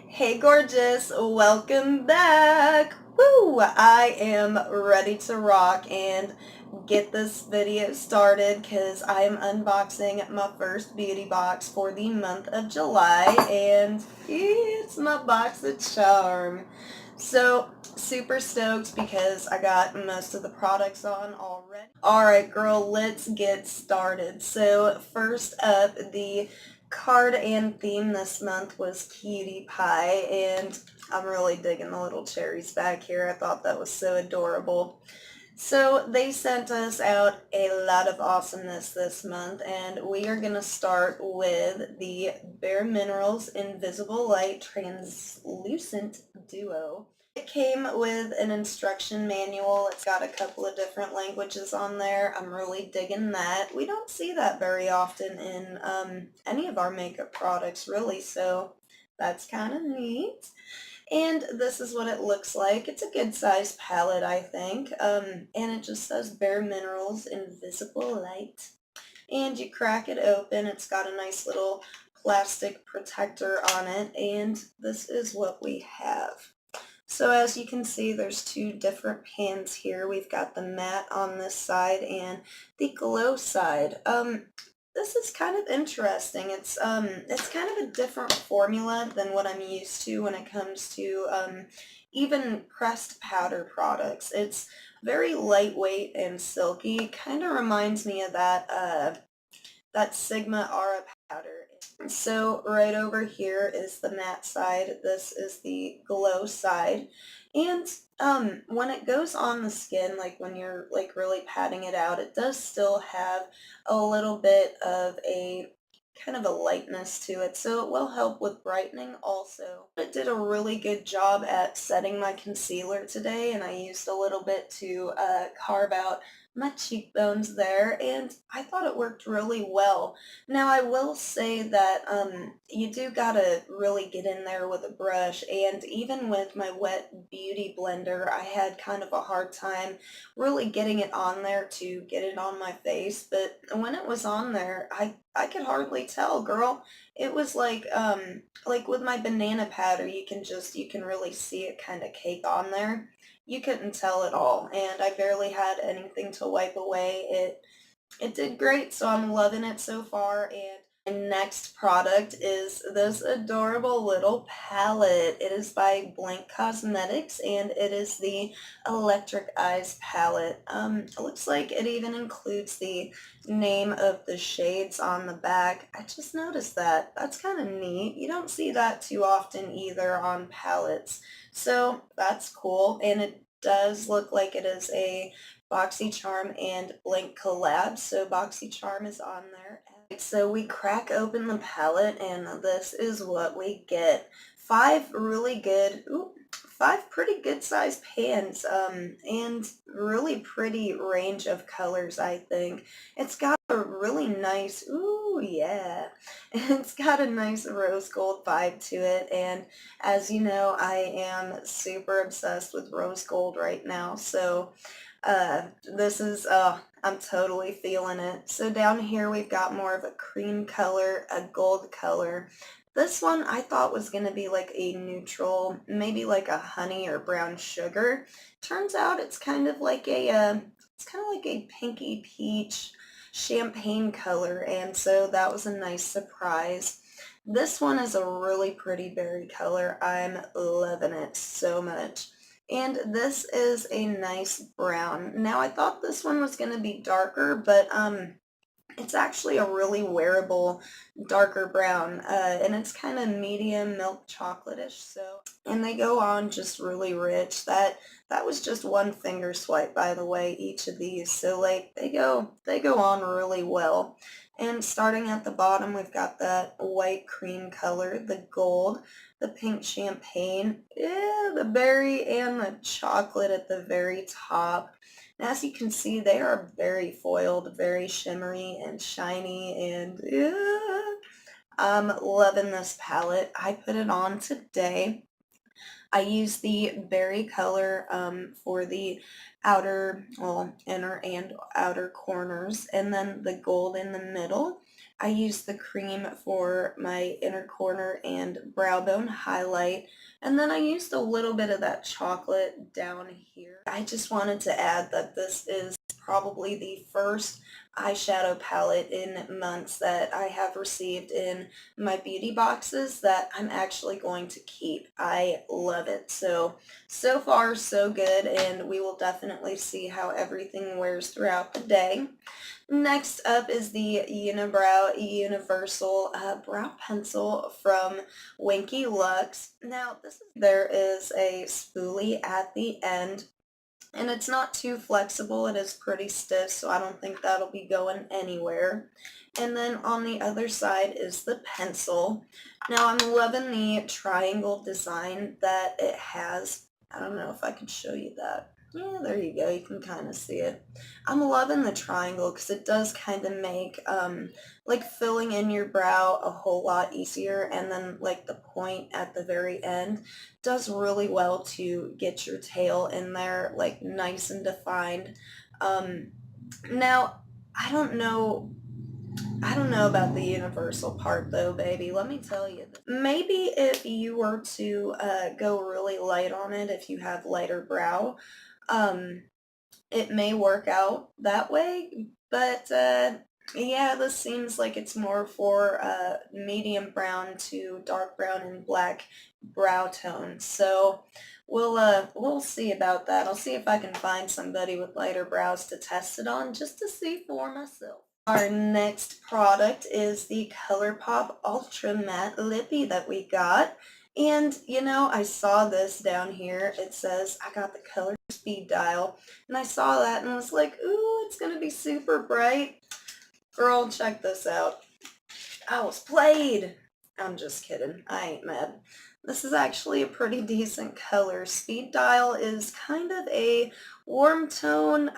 Hey gorgeous, welcome back. Woo! I am ready to rock and get this video started because I am unboxing my first beauty box for the month of July, and it's my BoxyCharm. So super stoked because I got most of the products on already. Alright girl, let's get started. So first up, the card and theme this month was Cutie Pie, and I'm really digging the little cherries back here. I thought that was so adorable. So they sent us out a lot of awesomeness this month, and we are going to start with the BareMinerals Invisible Light Translucent Duo. It came with an instruction manual. It's got a couple of different languages on there. I'm really digging that. We don't see that very often in any of our makeup products, really, so that's kind of neat. And this is what it looks like. It's a good sized palette, I think. And it just says BareMinerals Invisible Light. And you crack it open. It's got a nice little plastic protector on it. And this is what we have. So as you can see, there's two different pans here. We've got the matte on this side and the glow side. This is kind of interesting. It's kind of a different formula than what I'm used to when it comes to even pressed powder products. It's very lightweight and silky. Kind of reminds me of that Sigma Aura powder. So right over here is the matte side. This is the glow side. And when it goes on the skin, like when you're like really patting it out, it does still have a little bit of a kind of a lightness to it, so it will help with brightening also. It did a really good job at setting my concealer today, and I used a little bit to carve out my cheekbones there, and I thought it worked really well. Now I will say that you do gotta really get in there with a brush, and even with my wet beauty blender I had kind of a hard time really getting it on there to get it on my face, but when it was on there I could hardly tell, girl. It was like with my banana powder, you can really see it kind of cake on there. You couldn't tell at all, and I barely had anything to wipe away. It did great, so I'm loving it so far. And my next product is this adorable little palette. It is by Blank Cosmetics, and it is the Electric Eyes palette. It looks like it even includes the name of the shades on the back. I just noticed that. That's kind of neat. You don't see that too often either on palettes. So that's cool, and it does look like it is a BoxyCharm and Blink collab, so BoxyCharm is on there. So we crack open the palette, and this is what we get. Five pretty good sized pans, and really pretty range of colors, I think. It's got a really nice, ooh yeah, it's got a nice rose gold vibe to it, and as you know, I am super obsessed with rose gold right now, so this is, I'm totally feeling it. So down here we've got more of a cream color, a gold color. This one I thought was going to be like a neutral, maybe like a honey or brown sugar. Turns out it's kind of like it's kind of like a pinky peach champagne color, and so that was a nice surprise. This one is a really pretty berry color. I'm loving it so much. And this is a nice brown. Now I thought this one was going to be darker, but it's actually a really wearable darker brown, and it's kind of medium milk chocolate-ish. So, and they go on just really rich. That was just one finger swipe, by the way, each of these. So like they go on really well. And starting at the bottom, we've got that white cream color, the gold, the pink champagne, yeah, the berry, and the chocolate at the very top. And as you can see, they are very foiled, very shimmery and shiny, and yeah, I'm loving this palette. I put it on today. I use the berry color for the outer, well, inner and outer corners, and then the gold in the middle. I used the cream for my inner corner and brow bone highlight, and then I used a little bit of that chocolate down here. I just wanted to add that this is probably the first eyeshadow palette in months that I have received in my beauty boxes that I'm actually going to keep. I love it. So far so good, and we will definitely see how everything wears throughout the day. Next up is the Unibrow Universal Brow Pencil from Winky Lux. Now, there is a spoolie at the end, and it's not too flexible. It is pretty stiff, so I don't think that'll be going anywhere. And then on the other side is the pencil. Now, I'm loving the triangle design that it has. I don't know if I can show you that. Yeah, there you go. You can kind of see it. I'm loving the triangle because it does kind of make like filling in your brow a whole lot easier, and then like the point at the very end does really well to get your tail in there like nice and defined. Now, I don't know about the universal part though, baby. Let me tell you. Maybe if you were to go really light on it, if you have lighter brow, um, it may work out that way, but yeah, this seems like it's more for medium brown to dark brown and black brow tone. So we'll see about that. I'll see if I can find somebody with lighter brows to test it on just to see for myself. Our next product is the ColourPop Ultra Matte Lippy that we got. And, you know, I saw this down here. It says, I got the color speed dial. And I saw that and was like, ooh, it's going to be super bright. Girl, check this out. I was played. I'm just kidding. I ain't mad. This is actually a pretty decent color. Speed dial is kind of a warm tone.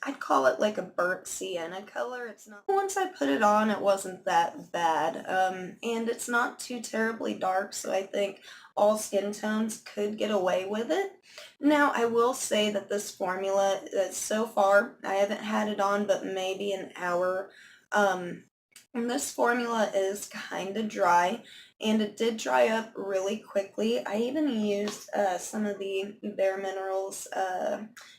I'd call it like a burnt sienna color. It's not. Once I put it on, it wasn't that bad. And it's not too terribly dark, so I think all skin tones could get away with it. Now, I will say that this formula, so far, I haven't had it on but maybe an hour. And this formula is kind of dry, and it did dry up really quickly. I even used some of the BareMinerals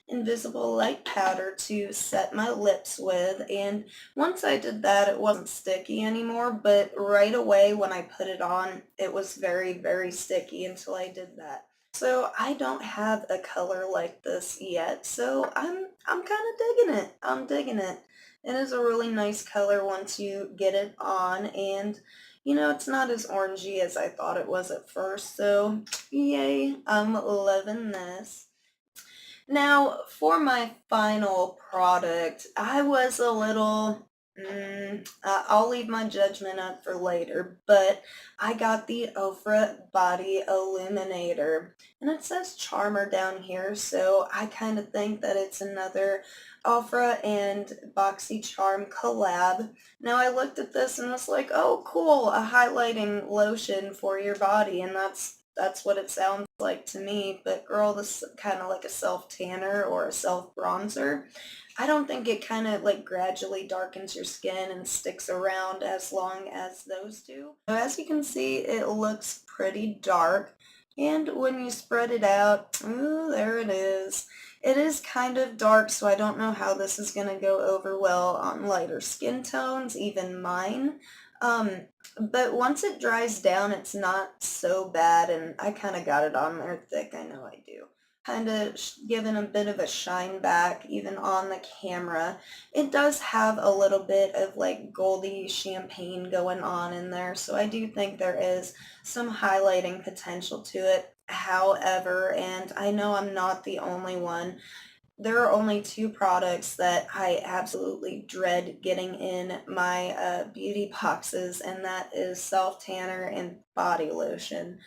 Invisible Light Powder to set my lips with, and once I did that, it wasn't sticky anymore, but right away when I put it on, it was very, very sticky until I did that. So I don't have a color like this yet, so I'm kind of digging it. I'm digging it. It is a really nice color once you get it on, and you know, it's not as orangey as I thought it was at first, so yay, I'm loving this. Now, for my final product, I was a little, I'll leave my judgment up for later, but I got the Ofra Body Illuminator, and it says Charmer down here, so I kind of think that it's another Ofra and BoxyCharm collab. Now, I looked at this and was like, oh, cool, a highlighting lotion for your body, and that's what it sounds like to me. But girl, this is kind of like a self tanner or a self bronzer. I don't think it kind of like gradually darkens your skin and sticks around as long as those do. So as you can see, it looks pretty dark, and when you spread it out, ooh, there it is. It is kind of dark, so I don't know how this is going to go over well on lighter skin tones, even mine. But once it dries down, it's not so bad, and I kind of got it on there thick, I know I do. Kind of giving a bit of a shine back, even on the camera. It does have a little bit of like goldy champagne going on in there, so I do think there is some highlighting potential to it. However, and I know I'm not the only one, there are only two products that I absolutely dread getting in my beauty boxes, and that is self tanner and body lotion.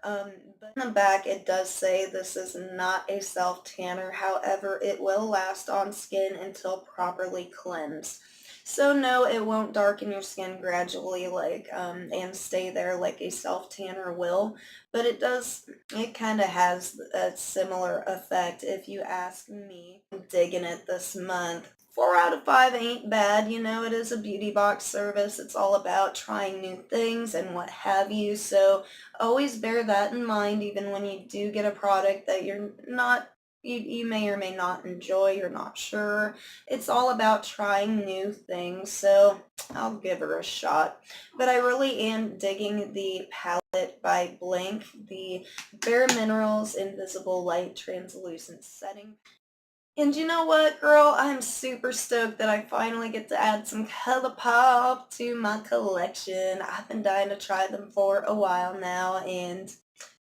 But in the back it does say this is not a self tanner, however it will last on skin until properly cleansed. So no, it won't darken your skin gradually like and stay there like a self tanner will, but it kind of has a similar effect if you ask me. I'm digging it this month. 4 out of 5 ain't bad. You know, it is a beauty box service. It's all about trying new things and what have you. So always bear that in mind, even when you do get a product that you may or may not enjoy, you're not sure. It's all about trying new things. So I'll give her a shot. But I really am digging the palette by Blank, the BareMinerals Invisible Light Translucent Setting. And you know what, girl? I'm super stoked that I finally get to add some ColourPop to my collection. I've been dying to try them for a while now, and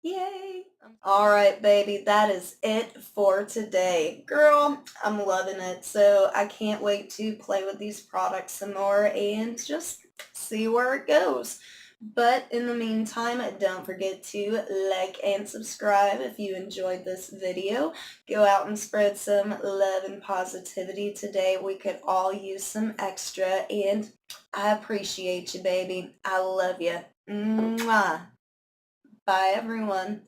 yay! Alright, baby, that is it for today. Girl, I'm loving it, so I can't wait to play with these products some more and just see where it goes. But in the meantime, don't forget to like and subscribe if you enjoyed this video. Go out and spread some love and positivity today. We could all use some extra, and I appreciate you, baby. I love you. Mwah. Bye, everyone.